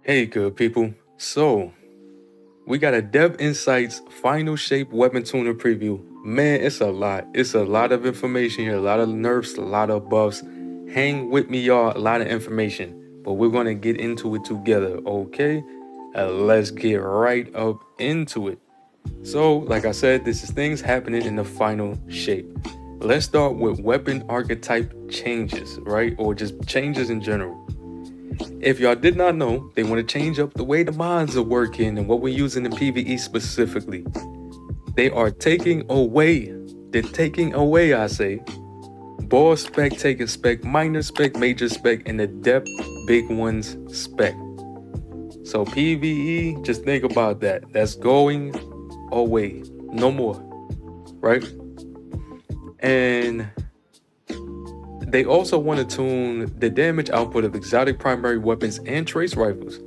Hey, good people. So, we got a Dev Insights Final Shape Weapon Tuner preview. Man, it's a lot. It's a lot of information here, a lot of nerfs, a lot of buffs. Hang with me, y'all. A lot of information, but we're going to get into it together, okay? Let's get right up into it. So, like I said, this is things happening in the Final Shape. Let's start with weapon archetype changes, right? Or just changes in general. If y'all did not know, they want to change up the way the mods are working and what we're using in PvE specifically. They are taking away, I say, boss spec, taking spec, minor spec, major spec, and the depth big ones spec. So PvE, just think about that. That's going away. No more, right? And they also want to tune the damage output of exotic primary weapons and trace rifles.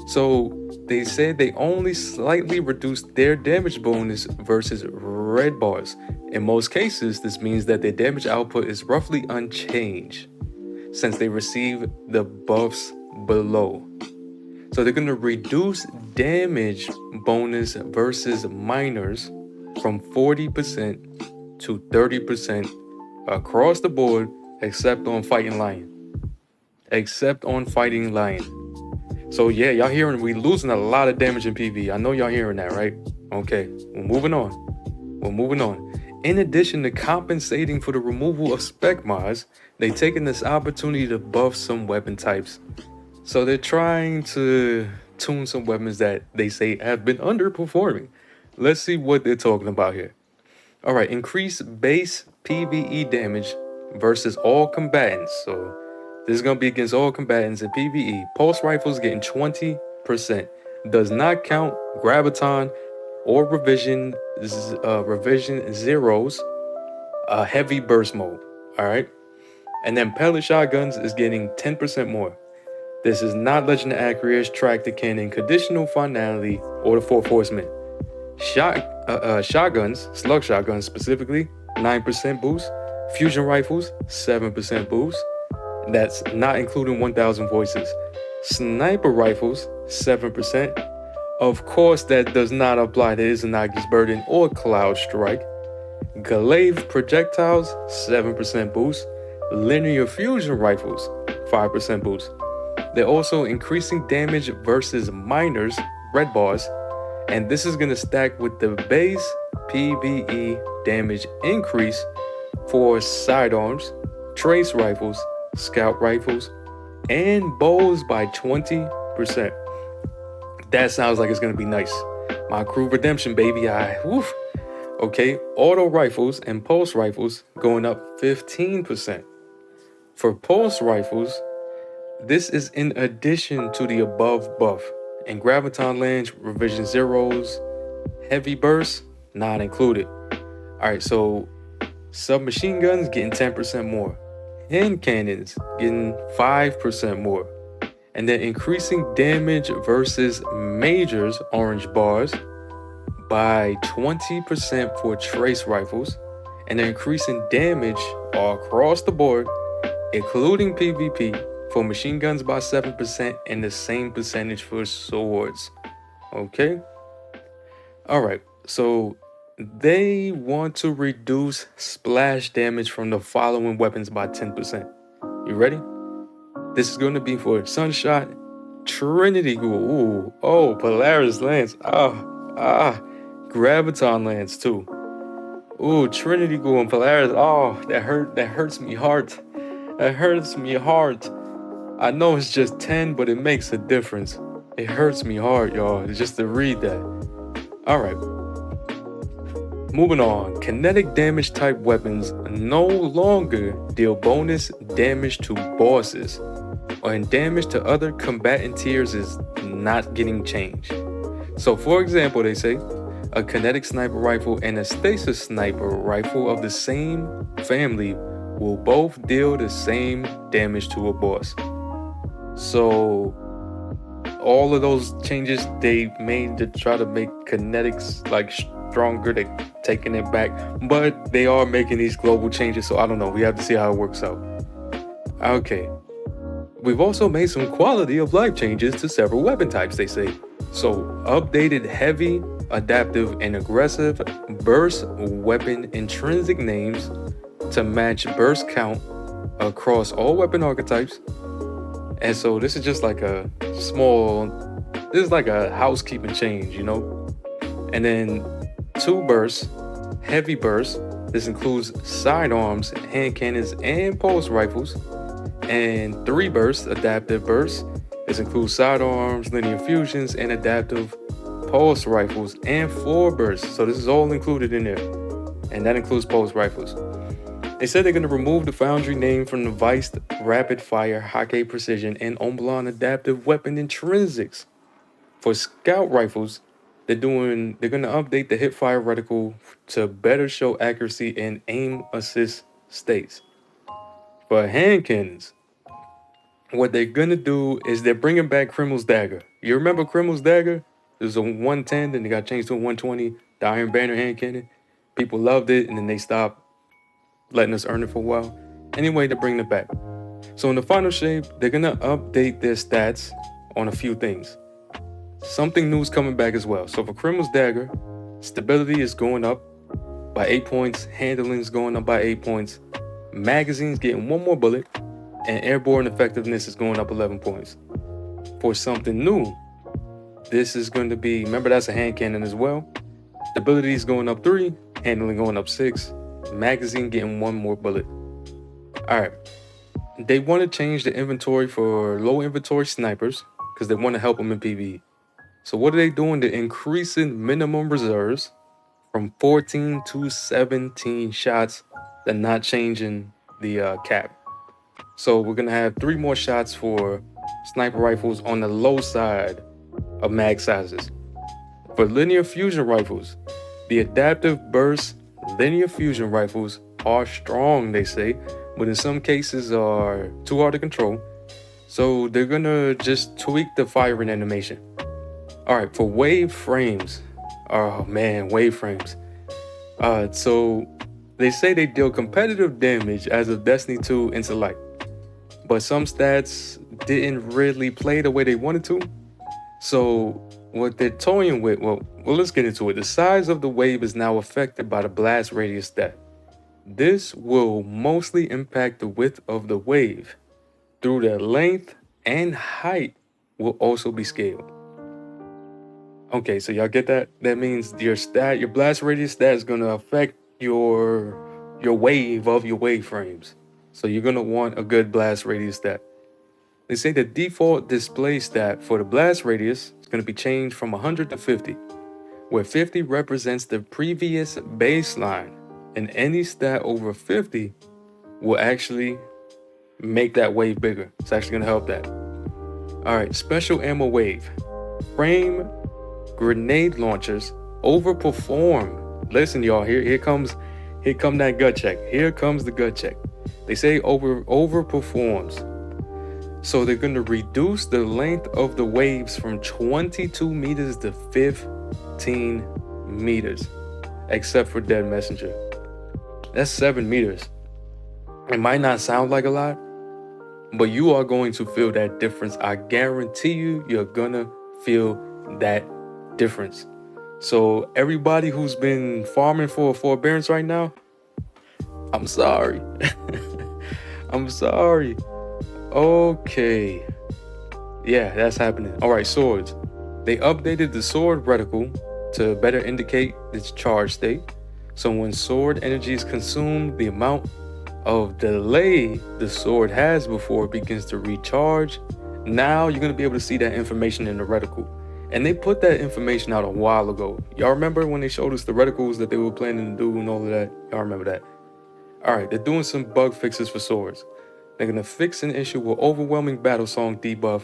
So they said they only slightly reduced their damage bonus versus red bars. In most cases, this means that their damage output is roughly unchanged since they receive the buffs below. So they're going to reduce damage bonus versus minors from 40% to 30% across the board, except on Fighting Lion. So yeah, y'all hearing we losing a lot of damage in PvE. I know y'all hearing that, right? Okay, we're moving on. In addition to compensating for the removal of spec mods, they've taken this opportunity to buff some weapon types. So they're trying to tune some weapons that they say have been underperforming. Let's see what they're talking about here. All right, increase base PvE damage versus all combatants. So this is going to be against all combatants in PvE. Pulse rifles getting 20%. Does not count graviton or revision zeros, heavy burst mode. All right. And then pellet shotguns is getting 10% more. This is not Legend of Acreus, Track the Cannon, Conditional Finality, or the Fourth Horseman. Shotguns, slug shotguns specifically, 9% boost. Fusion rifles, 7% boost. That's not including 1000 voices. Sniper rifles, 7%. Of course, that does not apply to Izanagi's Burden or Cloud Strike. Glaive projectiles, 7% boost. Linear fusion rifles, 5% boost. They're also increasing damage versus minors, red bars, and this is going to stack with the base PvE damage increase for sidearms, trace rifles, scout rifles, and bows by 20%. That sounds like it's going to be nice. My crew redemption, baby. Okay, auto rifles and pulse rifles going up 15%. For pulse rifles, this is in addition to the above buff. And graviton lands, revision zeros, heavy burst, not included. Alright, so submachine guns getting 10% more. Hand cannons getting 5% more. And then increasing damage versus majors, orange bars, by 20% for trace rifles. And then increasing damage all across the board, including PvP, for machine guns by 7% and the same percentage for swords. Okay? Alright, so they want to reduce splash damage from the following weapons by 10%. You ready? This is going to be for Sunshot, Trinity Ghoul, Polaris Lance, Graviton Lance too. Trinity Ghoul and Polaris, that hurts me heart. I know it's just 10, but it makes a difference. It hurts me hard, y'all, just to read that. Alright. Moving on. Kinetic damage type weapons no longer deal bonus damage to bosses, and damage to other combatant tiers is not getting changed. So for example, they say a kinetic sniper rifle and a stasis sniper rifle of the same family will both deal the same damage to a boss. So all of those changes they made to try to make kinetics like stronger, they taking it back, but they are making these global changes, so I don't know, we have to see how it works out. Okay, We've also made some quality of life changes to several weapon types, they say. So, updated heavy, adaptive, and aggressive burst weapon intrinsic names to match burst count across all weapon archetypes. And so this is just like a this is like a housekeeping change, you know? And then 2 bursts, heavy bursts. This includes sidearms, hand cannons, and pulse rifles. And 3 bursts, adaptive bursts. This includes sidearms, linear fusions, and adaptive pulse rifles, and 4 bursts. So this is all included in there. And that includes pulse rifles. They said they're going to remove the Foundry name from the Viced Rapid Fire, Hake Precision, and Omblon Adaptive Weapon Intrinsics. For scout rifles, they're going to update the hipfire reticle to better show accuracy and aim assist states. For hand cannons, what they're going to do is they're bringing back Criminal's Dagger. You remember Criminal's Dagger? It was a 110, then they got changed to a 120, the Iron Banner hand cannon. People loved it, and then they stopped letting us earn it for a while. Anyway, they're bringing it back. So in the final shape, they're going to update their stats on a few things. Something new is coming back as well. So for Criminal's Dagger, stability is going up by 8 points, handling is going up by 8 points, magazine's getting 1 more bullet, and airborne effectiveness is going up 11 points. For something new, this is going to be, remember that's a hand cannon as well. Stability is going up 3, handling going up 6, magazine getting 1 more bullet. Alright, they want to change the inventory for low inventory snipers because they want to help them in PvE. So what are they doing? They're increasing minimum reserves from 14 to 17 shots. They're not changing the cap. So we're going to have 3 more shots for sniper rifles on the low side of mag sizes. For linear fusion rifles, the adaptive burst linear fusion rifles are strong, they say, but in some cases are too hard to control. So they're going to just tweak the firing animation. Alright, for wave frames. Oh man, wave frames. So they say they deal competitive damage as of Destiny 2 into light. But some stats didn't really play the way they wanted to. So what they're toying with, well, let's get into it. The size of the wave is now affected by the blast radius stat. This will mostly impact the width of the wave. Through the length and height will also be scaled. Okay, so y'all get that? That means your blast radius stat is gonna affect your wave of your wave frames. So you're gonna want a good blast radius stat. They say the default display stat for the blast radius is gonna be changed from 100 to 50, where 50 represents the previous baseline, and any stat over 50 will actually make that wave bigger. It's actually gonna help that. All right, special ammo wave. Frame grenade launchers overperform. Listen, y'all, here come that gut check. Here comes the gut check. They say overperforms. So they're going to reduce the length of the waves from 22 meters to 15 meters, except for Dead Messenger. That's 7 meters. It might not sound like a lot, but you are going to feel that difference. I guarantee you're gonna feel that difference. So everybody who's been farming for a forbearance right now, I'm sorry. I'm sorry. Okay. Yeah, that's happening. All right, swords. They updated the sword reticle to better indicate its charge state. So when sword energy is consumed, the amount of delay the sword has before it begins to recharge, now you're going to be able to see that information in the reticle. And they put that information out a while ago. Y'all remember when they showed us the reticles that they were planning to do and all of that? Y'all remember that? All right, they're doing some bug fixes for swords. They're going to fix an issue with overwhelming battle song debuff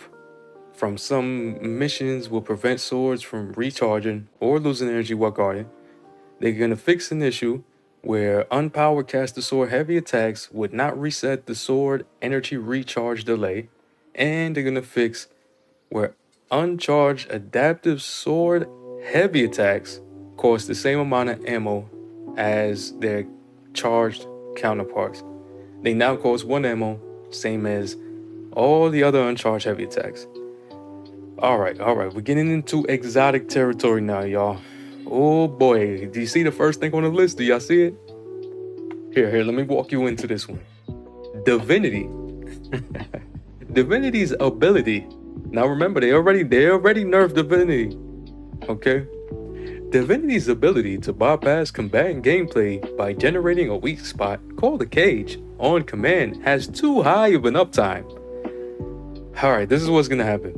from some missions will prevent swords from recharging or losing energy while guarding. They're going to fix an issue where unpowered caster sword heavy attacks would not reset the sword energy recharge delay. And they're going to fix where uncharged adaptive sword heavy attacks cost the same amount of ammo as their charged counterparts. They now cost 1 ammo, same as all the other uncharged heavy attacks. All right, we're getting into exotic territory now, y'all. Oh boy, do you see the first thing on the list? Do y'all see it? Here, let me walk you into this one. Divinity. Divinity's ability. Now remember, they already nerfed Divinity. Okay? Divinity's ability to bypass combatant gameplay by generating a weak spot called a cage on command has too high of an uptime. Alright, this is what's gonna happen.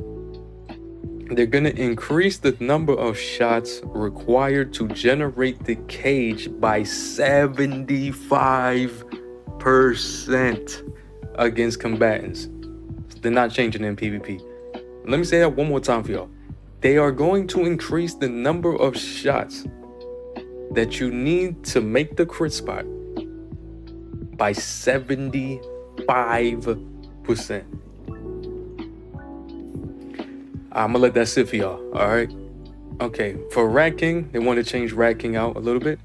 They're gonna increase the number of shots required to generate the cage by 75% against combatants. They're not changing in PvP. Let me say that one more time for y'all. They are going to increase the number of shots that you need to make the crit spot by 75%. I'm gonna let that sit for y'all, all right? Okay, for Rat King, they want to change Rat King out a little bit.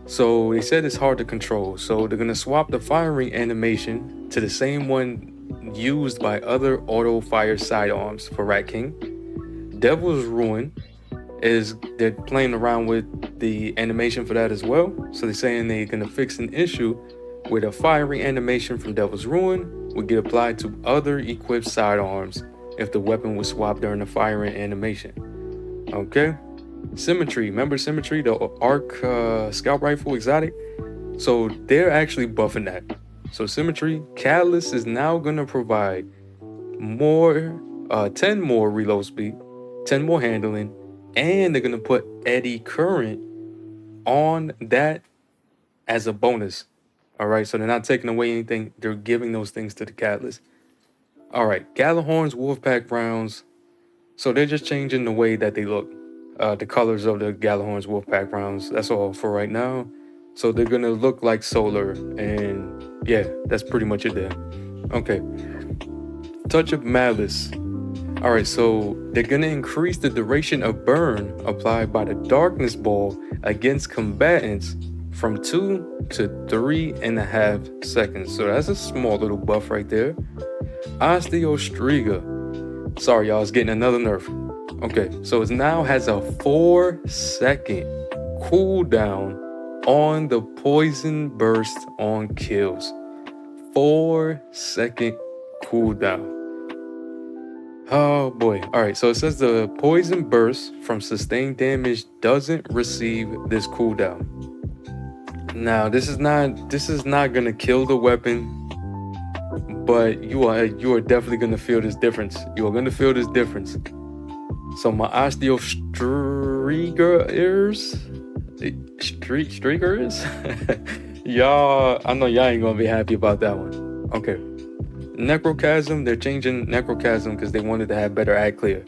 So they said it's hard to control. So they're gonna swap the firing animation to the same one used by other auto fire sidearms for Rat King. Devil's Ruin they're playing around with the animation for that as well. So they're saying they're gonna fix an issue where the firing animation from Devil's Ruin would get applied to other equipped sidearms if the weapon was swapped during the firing animation. Okay. Symmetry, remember Symmetry, the Arc scout rifle exotic? So they're actually buffing that. So Symmetry, Catalyst is now gonna provide 10 more reload speed, 10 more handling, and they're gonna put Eddy Current on that as a bonus. All right, so they're not taking away anything, they're giving those things to the Catalyst. All right, Gjallarhorn's Wolfpack rounds. So they're just changing the way that they look, the colors of the Gjallarhorn's Wolfpack rounds. That's all for right now. So they're gonna look like solar, and yeah, that's pretty much it there. Okay, Touch of Malice. All right, so they're gonna increase the duration of burn applied by the Darkness Ball against combatants from 2 to 3.5 seconds. So that's a small little buff right there. Osteostriga. Sorry, y'all, it's getting another nerf. Okay, so it now has a 4-second cooldown on the poison burst on kills. 4-second cooldown. Oh boy. All right, so it says the poison burst from sustained damage doesn't receive this cooldown. Now, this is not gonna kill the weapon, but you are definitely gonna feel this difference. You are gonna feel this difference. So my Osteostriga is y'all, I know y'all ain't gonna be happy about that one. Okay. Necrochasm, they're changing Necrochasm because they wanted to have better ad clear.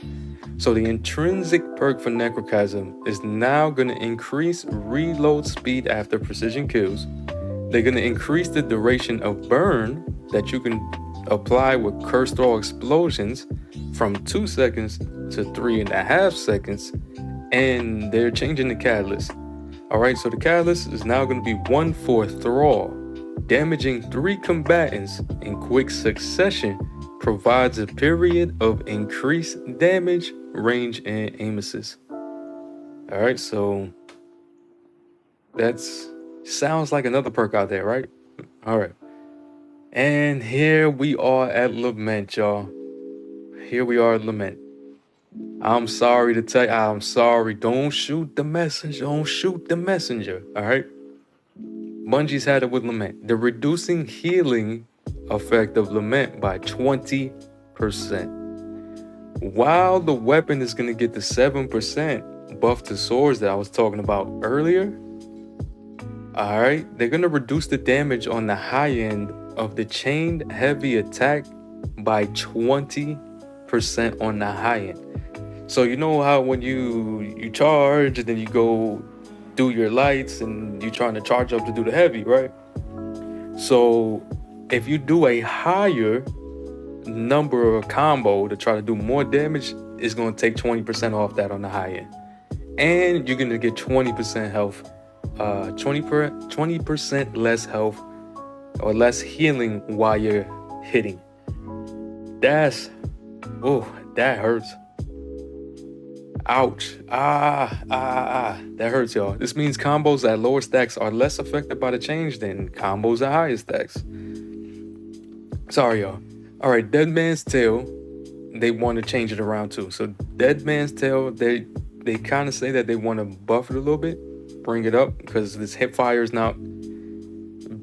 So the intrinsic perk for Necrochasm is now gonna increase reload speed after precision kills. They're gonna increase the duration of burn that you can apply with Curse Throw explosions from 2 seconds to 3.5 seconds, and they're changing the catalyst. All right, so the catalyst is now going to be 1 for Thrall. Damaging 3 combatants in quick succession provides a period of increased damage, range, and aim assist. All right, so that's sounds like another perk out there, right? All right. And here we are at Lament, y'all. Here we are at Lament. I'm sorry to tell you, I'm sorry. Don't shoot the messenger. Don't shoot the messenger. All right. Bungie's had it with Lament. They're reducing healing effect of Lament by 20%. While the weapon is going to get the 7% buff to swords that I was talking about earlier. All right. They're going to reduce the damage on the high end of the chained heavy attack by 20% on the high end. So you know how when you charge and then you go do your lights and you're trying to charge up to do the heavy, right? So if you do a higher number of combo to try to do more damage, it's going to take 20% off that on the high end. And you're going to get 20% health, 20% less health or less healing while you're hitting. That hurts. Ouch. That hurts, y'all. This means combos at lower stacks are less affected by the change than combos at higher stacks. Sorry, y'all. All right, Dead Man's Tale, they want to change it around too. So Dead Man's Tale, they kind of say that they want to buff it a little bit, bring it up, because this hip fire is not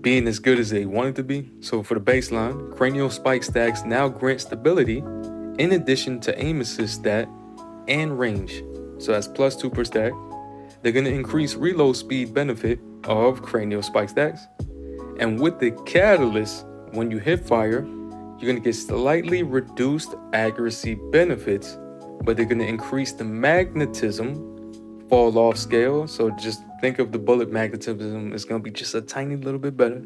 being as good as they want it to be. So for the baseline, cranial spike stacks now grant stability in addition to aim assist stat and range. So that's +2 per stack. They're going to increase reload speed benefit of cranial spike stacks. And with the catalyst, when you hit fire, you're going to get slightly reduced accuracy benefits, but they're going to increase the magnetism fall off scale. So just think of the bullet magnetism is going to be just a tiny little bit better.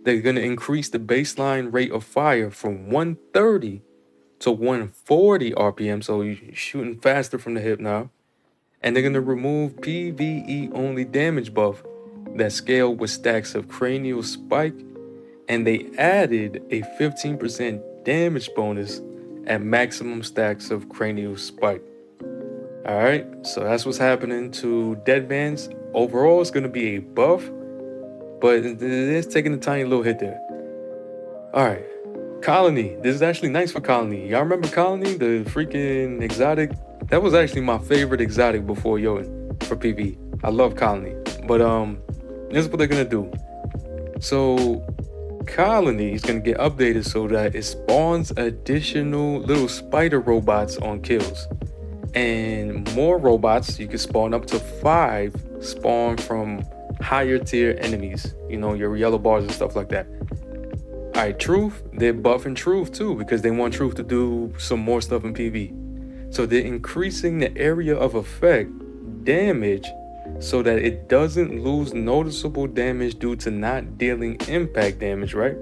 They're going to increase the baseline rate of fire from 130 to 140 RPM. So you're shooting faster from the hip now. And they're going to remove PvE only damage buff that scale with stacks of cranial spike. And they added a 15% damage bonus at maximum stacks of cranial spike. All right, so that's what's happening to Deadman's. Overall, it's going to be a buff, but it is taking a tiny little hit there. All right, Colony. This is actually nice for Colony. Y'all remember Colony, the freaking exotic? That was actually my favorite exotic before Yoin for PvE. I love Colony, but this is what they're going to do. So Colony is going to get updated so that it spawns additional little spider robots on kills. And more robots, you can spawn up to 5, spawn from higher tier enemies. You know, your yellow bars and stuff like that. All right, Truth, they're buffing Truth too because they want Truth to do some more stuff in PvE. So they're increasing the area of effect damage so that it doesn't lose noticeable damage due to not dealing impact damage, right?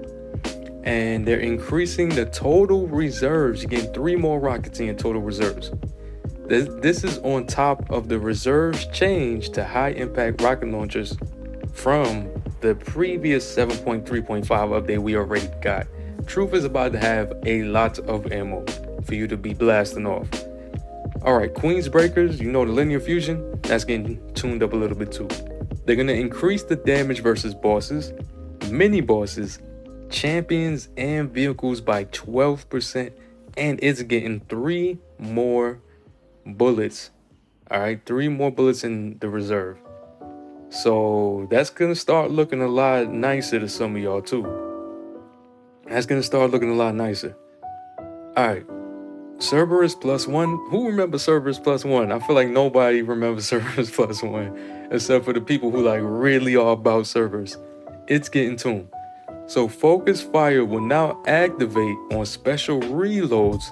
And they're increasing the total reserves. You're getting 3 more rockets in your total reserves. This is on top of the reserves change to high impact rocket launchers from the previous 7.3.5 update we already got. Truth is about to have a lot of ammo for you to be blasting off. All right, Queen's Breakers, you know the linear fusion, that's getting tuned up a little bit too. They're going to increase the damage versus bosses, mini bosses, champions, and vehicles by 12%, and it's getting 3 more bullets. All right, 3 more bullets in the reserve. So that's going to start looking a lot nicer to some of y'all too. That's going to start looking a lot nicer. All right. Cerberus +1. Who remembers Cerberus +1? I feel like nobody remembers Cerberus +1 except for the people who like really are about Cerberus. It's getting tuned. So focus fire will now activate on special reloads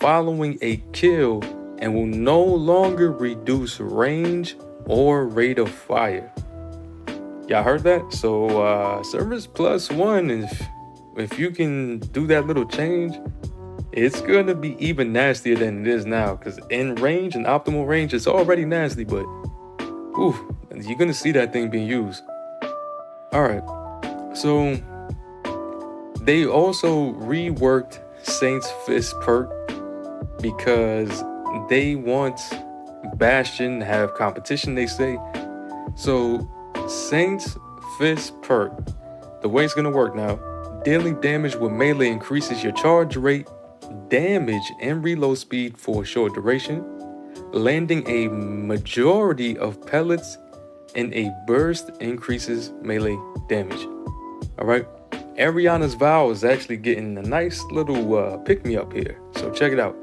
following a kill and will no longer reduce range or rate of fire. Y'all heard that? So Cerberus +1, if you can do that little change, it's going to be even nastier than it is now, because in range and optimal range, it's already nasty, but ooh, you're going to see that thing being used. All right, so they also reworked Saint's Fist perk because they want Bastion to have competition, they say. So Saint's Fist perk, the way it's going to work now, dealing damage with melee increases your charge rate, damage, and reload speed for a short duration. Landing a majority of pellets in a burst increases melee damage. All right, Ariana's Vow is actually getting a nice little pick-me-up here. So check it out.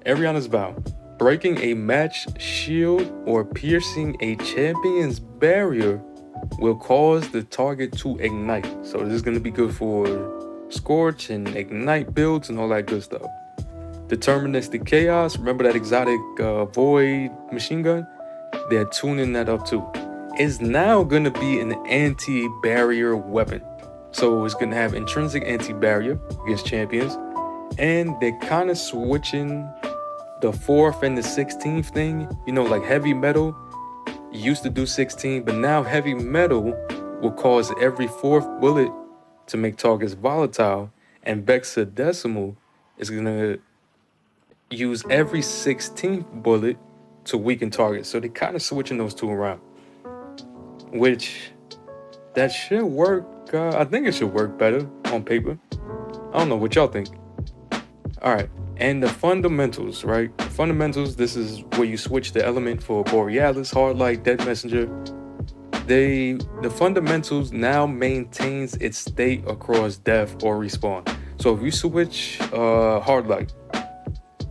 Ariana's Vow. Breaking a match shield or piercing a champion's barrier will cause the target to ignite. So this is going to be good for Scorch and Ignite builds and all that good stuff. Deterministic Chaos, remember that exotic Void machine gun? They're tuning that up too. It's now going to be an anti-barrier weapon. So it's going to have intrinsic anti-barrier against champions. And they're kind of switching the 4th and the 16th thing. You know, like heavy metal used to do 16, but now heavy metal will cause every 4th bullet to make targets volatile, and Vexadecimal is gonna use every 16th bullet to weaken targets. So they kind of switching those two around, which that should work. I think it should work better on paper. I don't know what y'all think. All right, and the fundamentals, right? Fundamentals, this is where you switch the element for Borealis, Hardlight, Dead Messenger. The fundamentals now maintains its state across death or respawn. So if you switch Hardlight,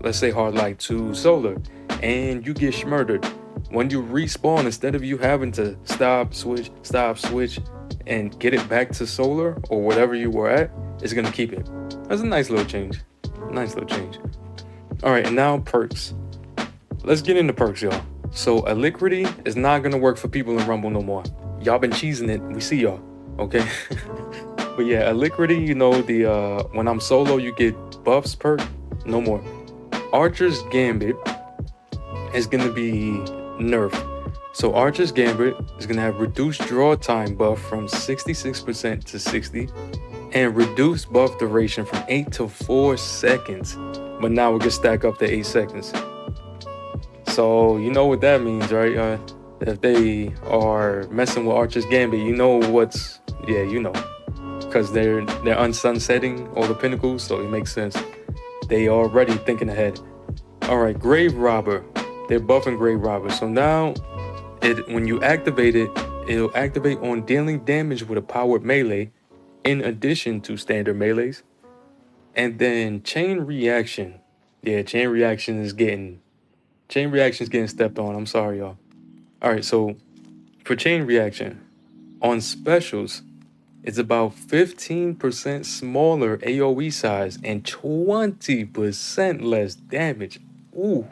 let's say Hardlight to Solar, and you get murdered, when you respawn, instead of you having to stop, switch, and get it back to Solar or whatever you were at, it's gonna keep it. That's a nice little change. All right, and now perks. Let's get into perks, y'all. So Alacrity is not gonna work for people in Rumble no more. Y'all been cheesing it. We see y'all, okay? But yeah, Alacrity, you know, the when I'm solo, you get buffs perk. No more. Archer's Gambit is gonna be nerfed. So Archer's Gambit is gonna have reduced draw time buff from 66% to 60, and reduced buff duration from 8 to 4 seconds. But now we can stack up to 8 seconds. So you know what that means, right? If they are messing with Archer's Gambit, you know what's, yeah, you know, because they're unsunsetting all the pinnacles, so it makes sense. They already thinking ahead. All right, Grave Robber. They're buffing Grave Robber. So now, when you activate it, it'll activate on dealing damage with a powered melee, in addition to standard melees. And then Chain Reaction. Yeah, Chain Reaction is getting stepped on. I'm sorry, y'all. All right, so for Chain Reaction, on specials, it's about 15% smaller AoE size and 20% less damage. Ooh.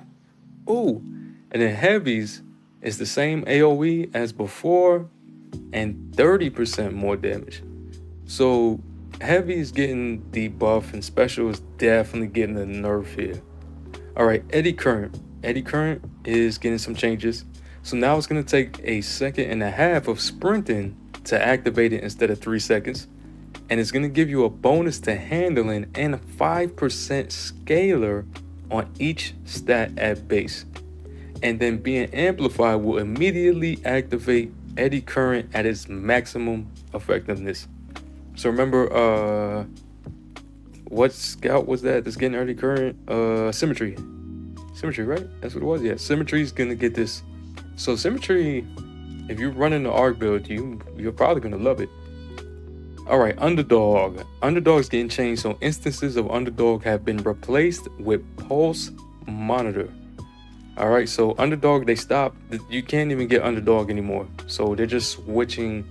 And then heavies is the same AoE as before and 30% more damage. So heavy is getting the buff and special is definitely getting the nerf here. All right, Eddy Current. Eddy Current is getting some changes. So now it's going to take a 1.5 seconds of sprinting to activate it instead of 3 seconds. And it's going to give you a bonus to handling and a 5% scalar on each stat at base. And then being amplified will immediately activate Eddy Current at its maximum effectiveness. So remember, what scout was that that's getting Eddy Current? Symmetry, right? That's what it was. Yeah, Symmetry is going to get this. So Symmetry, if you're running the ARC build, you're probably going to love it. All right, Underdog. Underdog's getting changed, so instances of Underdog have been replaced with Pulse Monitor. All right, so Underdog, they stopped. You can't even get Underdog anymore. So they're just switching.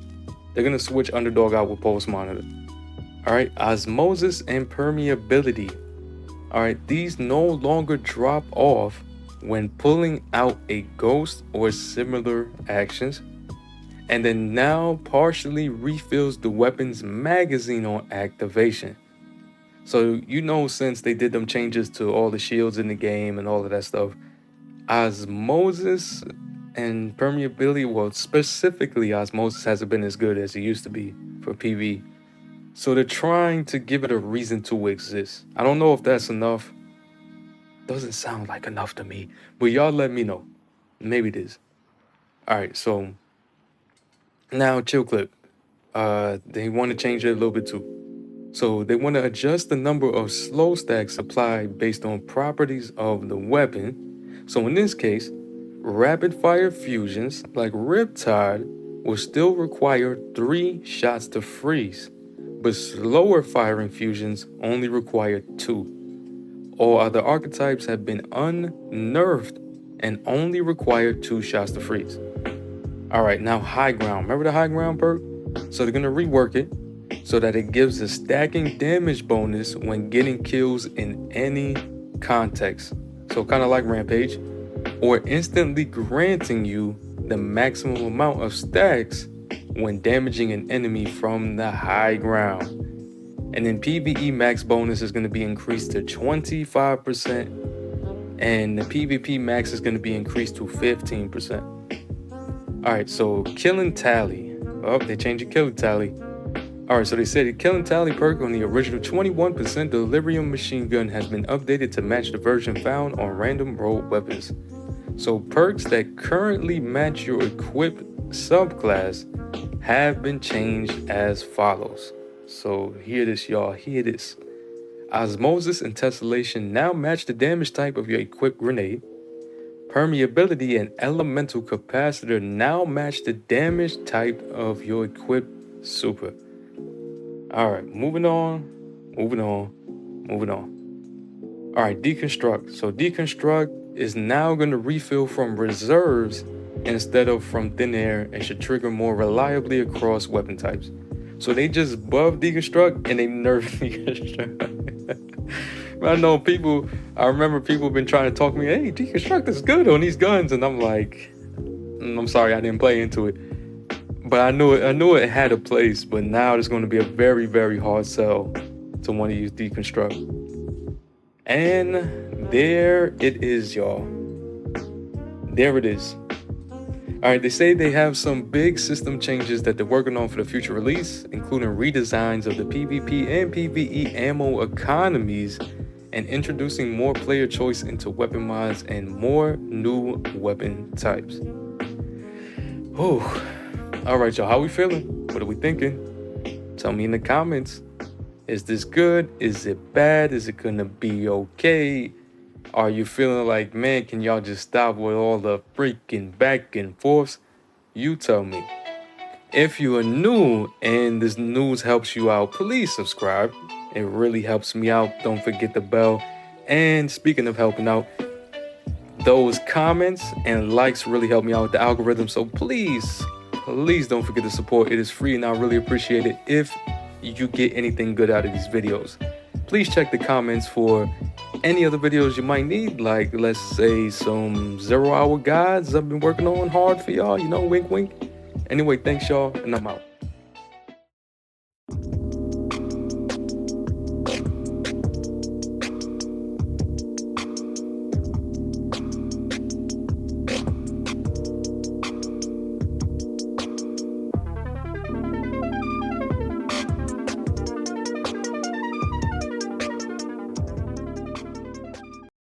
They're going to switch Underdog out with Pulse Monitor. All right, Osmosis and Permeability. All right, these no longer drop off when pulling out a ghost or similar actions. And then now partially refills the weapon's magazine on activation. So, you know, since they did them changes to all the shields in the game and all of that stuff, Osmosis and Permeability, well, specifically Osmosis hasn't been as good as it used to be for PV. So they're trying to give it a reason to exist. I don't know if that's enough. Doesn't sound like enough to me, but y'all let me know. Maybe it is. All right, so now Chill Clip. They want to change it a little bit too. So they want to adjust the number of slow stacks applied based on properties of the weapon. So in this case, rapid fire fusions like Riptide will still require 3 shots to freeze, but slower firing fusions only require 2. All other archetypes have been unnerved and only require 2 shots to freeze. All right, now High Ground. Remember the High Ground perk? So they're going to rework it so that it gives a stacking damage bonus when getting kills in any context. So kind of like Rampage, or instantly granting you the maximum amount of stacks when damaging an enemy from the high ground. And then PvE max bonus is going to be increased to 25%, and the PvP max is going to be increased to 15%. All right, so killing tally. Oh, they changed the killing tally. Alright, so they said the Kill and Tally perk on the original 21% Delirium machine gun has been updated to match the version found on random rolled weapons. So perks that currently match your equipped subclass have been changed as follows. So hear this, y'all, hear this. Osmosis and Tessellation now match the damage type of your equipped grenade. Permeability and Elemental Capacitor now match the damage type of your equipped super. Alright, moving on. Alright, Deconstruct. So Deconstruct is now going to refill from reserves instead of from thin air and should trigger more reliably across weapon types. So they just buffed Deconstruct and they nerfed Deconstruct. I remember people been trying to talk to me, hey, Deconstruct is good on these guns, and I'm like, I'm sorry, I didn't play into it. But I knew it had a place, but now it's going to be a very, very hard sell to want to use Deconstruct. And there it is, y'all. There it is. Alright, they say they have some big system changes that they're working on for the future release, including redesigns of the PvP and PvE ammo economies, and introducing more player choice into weapon mods and more new weapon types. Whew. Alright, y'all, how we feeling? What are we thinking? Tell me in the comments. Is this good? Is it bad? Is it gonna be okay? Are you feeling like, man, can y'all just stop with all the freaking back and forths? You tell me. If you are new and this news helps you out, please subscribe. It really helps me out. Don't forget the bell. And speaking of helping out, those comments and likes really help me out with the algorithm. So please don't forget to support. It is free and I really appreciate it if you get anything good out of these videos. Please check the comments for any other videos you might need, like let's say some 0 hour guides I've been working on hard for y'all, you know, wink wink. Anyway, thanks y'all, and I'm out.